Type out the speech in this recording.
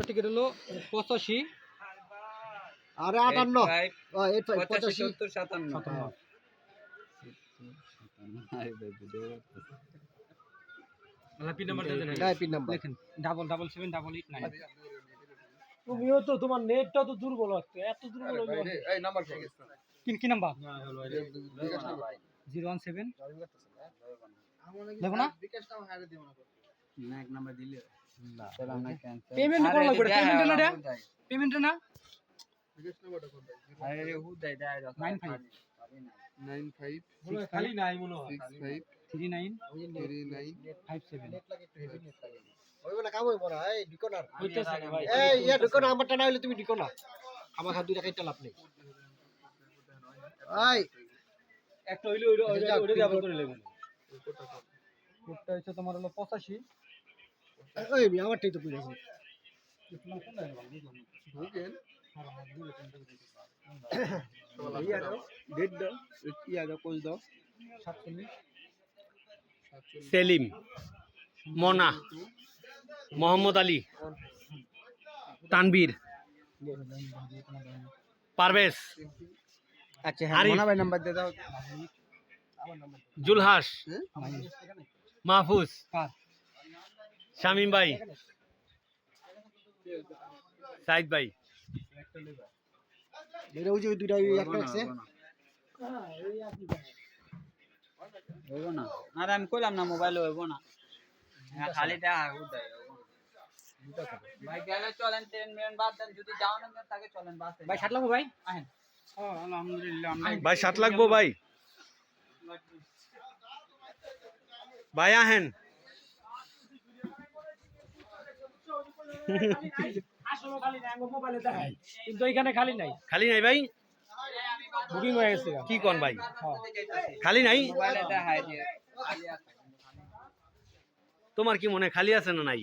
Ticket হলো 85 আরে 58 85 70 57 pin number দেন pin number লেখেন 777889 তুমিও তো তোমার নেটটা তো দুর্বল আছে এত দুর্বল হলো এই নাম্বার কি নাম্বার 017 দেখো না বিকাশটাও হারে দিও না না এক নাম্বার দিলে না চল আমরা ক্যান্সেল পেমেন্ট কোন লাগবে পেমেন্ট না বিকাশ নাম্বারটা কোনটা আরে হু দেয় 95 95 খালি নাই মনে হয় 65 39 39 57 নেট লাগে একটু হেভি নেট লাগে হইব না কাম হইব না এই ঢুকো না হইতেছে না ভাই এই ইয়া ঢুকো না আমারটা না হইলে তুমি ঢুকো না আমার হাত 2 টাকা ইটা লাভ নেই এই একটা হইলো ওইটা দিয়ে আবার করে নেবেন কোডটা হচ্ছে তোমার হলো 85 ওই আমারটাই তো পুরো ঢুকেন ইয়া দাও ডেট দাও ইয়া দাও কোজ দাও 47 সেলিম মনা মোহাম্মদ আলী তানবীর পারভেজ আচ্ছা হ্যাঁ আরিফ। মোনা ভাই নাম্বার দে দাও জুলহাস মাহফুজ কার শামীম ভাই সাইদ ভাই এটা ওই যে দুইটা একটা আছে হইব না আরে আমি কইলাম না মোবাইলে হইব না খালি টাকা হু দেয় ভাই গেলে চলেন 10 মিনিট বাদ দেন যদি যাও না তাকে চলেন বাস ভাই 60 লাগবে ভাই আহেন আলহামদুলিল্লাহ আমরা ভাই 7 লাগবো ভাই ভাই আহেন আসলে খালি নাই আমার মোবাইলে দেখাই কিন্তু এখানে খালি নাই খালি নাই ভাই বুকিং হয়ে গেছে কি কোন ভাই খালি নাই মোবাইলে দেখাই দিয়ে তোমার কি মনে হয় খালি আছে না নাই